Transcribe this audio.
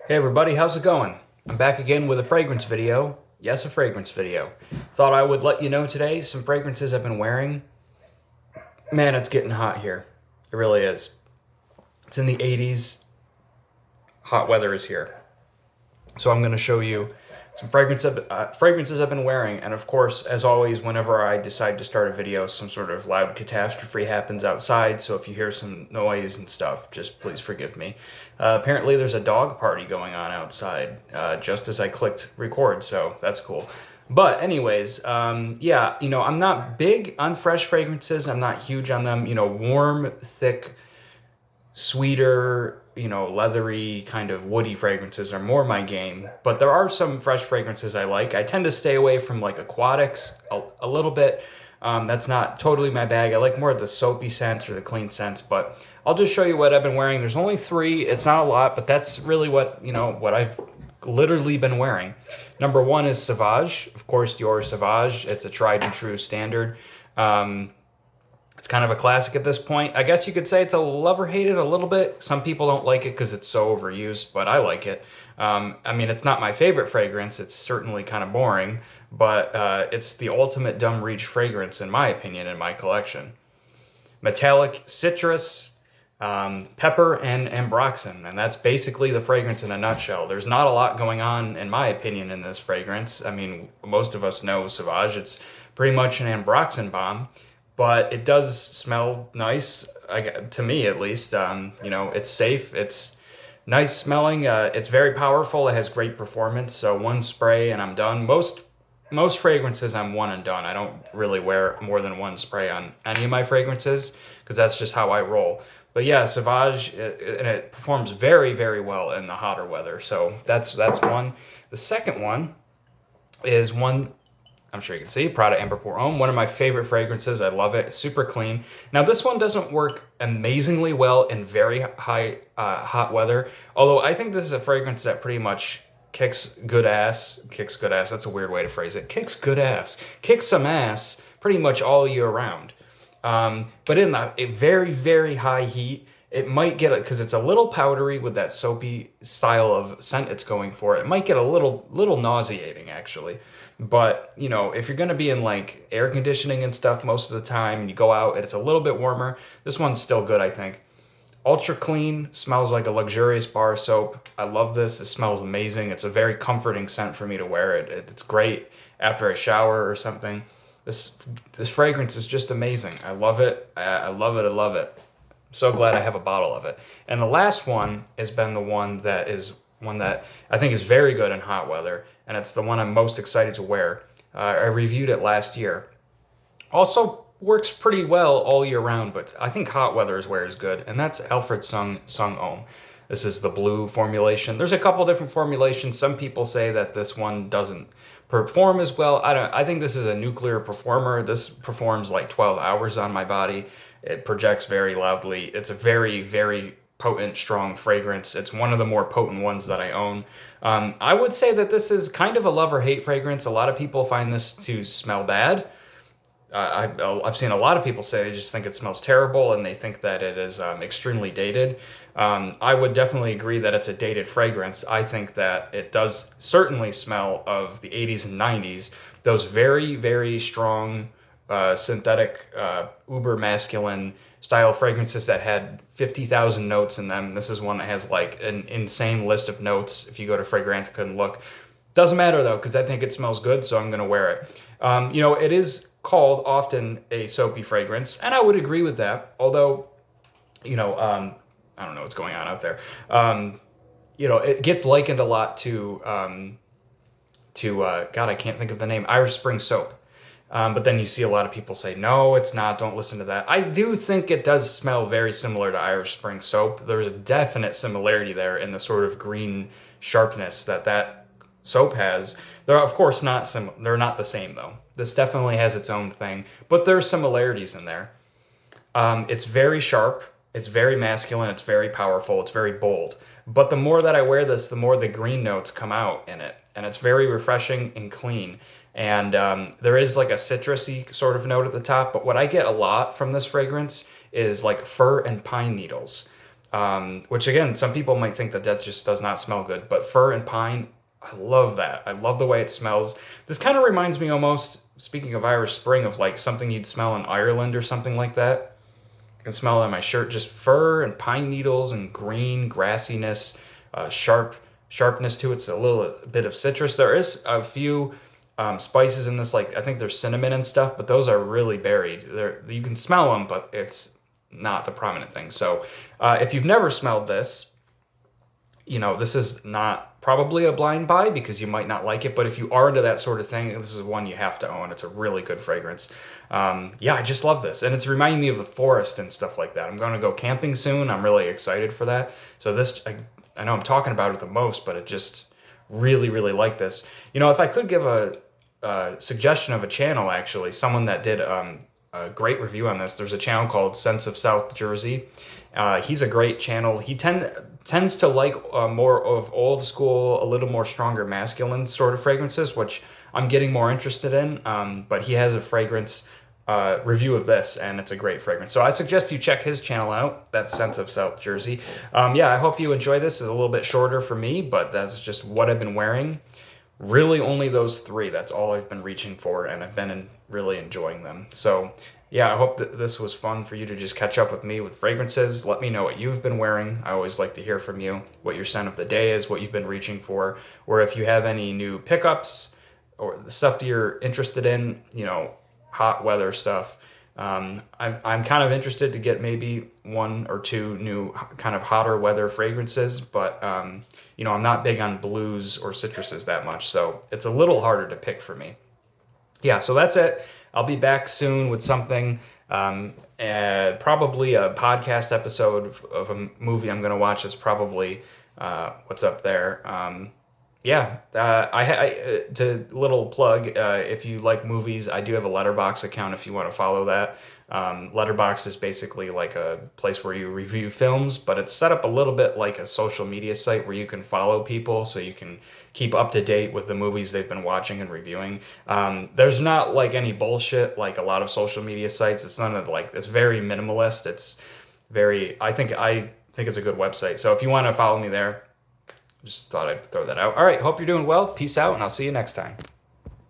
Hey everybody, how's it going? I'm back again with a fragrance video. Yes, a fragrance video. Thought I would let you know today some fragrances I've been wearing. Man, it's getting hot here. It really is. It's in the 80s. Hot weather is here. So I'm going to show you some fragrances I've been wearing. And of course, as always, whenever I decide to start a video, some sort of loud catastrophe happens outside. So if you hear some noise and stuff, just please forgive me. Apparently, there's a dog party going on outside just as I clicked record. So that's cool. But anyways, yeah, I'm not big on fresh fragrances. I'm not huge on them. Warm, thick, sweeter, leathery, kind of woody fragrances are more my game. But there are some fresh fragrances I like. I tend to stay away from like aquatics a little bit. That's not totally my bag. I like more of the soapy scents or the clean scents, but I'll just show you what I've been wearing. There's only 3. It's not a lot, but that's really what I've literally been wearing. Number 1 is Sauvage. Of course, Dior Sauvage. It's a tried and true standard. It's kind of a classic at this point. I guess you could say it's a love or hate it a little bit. Some people don't like it because it's so overused, but I like it. I mean, it's not my favorite fragrance. It's certainly kind of boring, but it's the ultimate dumb reach fragrance, in my opinion, in my collection. Metallic citrus, pepper, and ambroxan, and that's basically the fragrance in a nutshell. There's not a lot going on, in my opinion, in this fragrance. I mean, most of us know Sauvage. It's pretty much an ambroxan bomb, but it does smell nice, to me at least. It's safe, it's nice smelling, it's very powerful, it has great performance, so one spray and I'm done. Most fragrances I'm one and done. I don't really wear more than one spray on any of my fragrances because that's just how I roll. But yeah, Sauvage, and it performs very, very well in the hotter weather. So that's one. The second one is one I'm sure you can see, Prada Amber Pour Homme, one of my favorite fragrances. I love it. It's super clean. Now, this one doesn't work amazingly well in very high hot weather, although I think this is a fragrance that pretty much kicks good ass. Kicks good ass. That's a weird way to phrase it. Kicks good ass. Kicks some ass pretty much all year round. But in a very, very high heat, it might get it because it's a little powdery with that soapy style of scent it's going for. It might get a little nauseating actually. But if you're gonna be in like air conditioning and stuff most of the time, and you go out and it's a little bit warmer, this one's still good, I think. Ultra clean, smells like a luxurious bar soap. I love this. It smells amazing. It's a very comforting scent for me to wear. It's great after a shower or something. This fragrance is just amazing. I love it. I love it. I love it. So glad I have a bottle of it. And the last one has been the one that I think is very good in hot weather, and it's the one I'm most excited to wear. I reviewed it last year. Also works pretty well all year round, but I think hot weather is where it's good, and that's Alfred Sung Homme. This is the blue formulation. There's a couple different formulations. Some people say that this one doesn't perform as well. I think this is a nuclear performer. This performs like 12 hours on my body. It projects very loudly. It's a very, very potent, strong fragrance. It's one of the more potent ones that I own. I would say that this is kind of a love or hate fragrance. A lot of people find this to smell bad. I've seen a lot of people say they just think it smells terrible and they think that it is extremely dated. I would definitely agree that it's a dated fragrance. I think that it does certainly smell of the 80s and 90s, those very, very strong synthetic, uber masculine style fragrances that had 50,000 notes in them. This is one that has like an insane list of notes. If you go to Fragrantica and look, doesn't matter though, because I think it smells good, so I'm going to wear it. It is called often a soapy fragrance, and I would agree with that. Although, I don't know what's going on out there. It gets likened a lot to God, I can't think of the name, Irish Spring soap. But then you see a lot of people say, no, it's not, don't listen to that. I do think it does smell very similar to Irish Spring soap. There's a definite similarity there in the sort of green sharpness that soap has. They're of course they're not the same though. This definitely has its own thing, but there are similarities in there. It's very sharp, it's very masculine, it's very powerful, it's very bold. But the more that I wear this, the more the green notes come out in it. And it's very refreshing and clean. And there is like a citrusy sort of note at the top, but what I get a lot from this fragrance is like fir and pine needles. which again, some people might think that that just does not smell good, but fir and pine, I love that. I love the way it smells. This kind of reminds me almost, speaking of Irish Spring, of like something you'd smell in Ireland or something like that. I can smell it on my shirt, just fir and pine needles and green grassiness, sharpness to it. It's a little bit of citrus. There is a few spices in this, like I think there's cinnamon and stuff, but those are really buried. You can smell them, but it's not the prominent thing. So if you've never smelled this, this is not probably a blind buy because you might not like it, but if you are into that sort of thing, this is one you have to own. It's a really good fragrance. I just love this. And it's reminding me of the forest and stuff like that. I'm going to go camping soon. I'm really excited for that. So this, I know I'm talking about it the most, but it just really, really like this. If I could give a suggestion of a channel, actually, someone that did a great review on this. There's a channel called Sense of South Jersey. He's a great channel. He tends to like more of old school, a little more stronger masculine sort of fragrances, which I'm getting more interested in. But he has a fragrance review of this, and it's a great fragrance. So I suggest you check his channel out. That's Sense of South Jersey. I hope you enjoy this. It's a little bit shorter for me, but that's just what I've been wearing. Really only those three. That's all I've been reaching for, and I've been really enjoying them. So I hope that this was fun for you to just catch up with me with fragrances. Let me know what you've been wearing. I always like to hear from you, what your scent of the day is, what you've been reaching for, or if you have any new pickups or the stuff that you're interested in, hot weather stuff. I'm kind of interested to get maybe one or two new kind of hotter weather fragrances, but I'm not big on blues or citruses that much, so it's a little harder to pick for me. So that's it. I'll be back soon with something, probably a podcast episode of a movie I'm going to watch. Is probably what's up there. To little plug, if you like movies, I do have a Letterboxd account if you want to follow that. Letterboxd is basically like a place where you review films, but it's set up a little bit like a social media site where you can follow people so you can keep up to date with the movies they've been watching and reviewing. There's not like any bullshit like a lot of social media sites. It's none of it's very minimalist. It's very, I think it's a good website. So if you want to follow me there, just thought I'd throw that out. All right, hope you're doing well. Peace out, and I'll see you next time.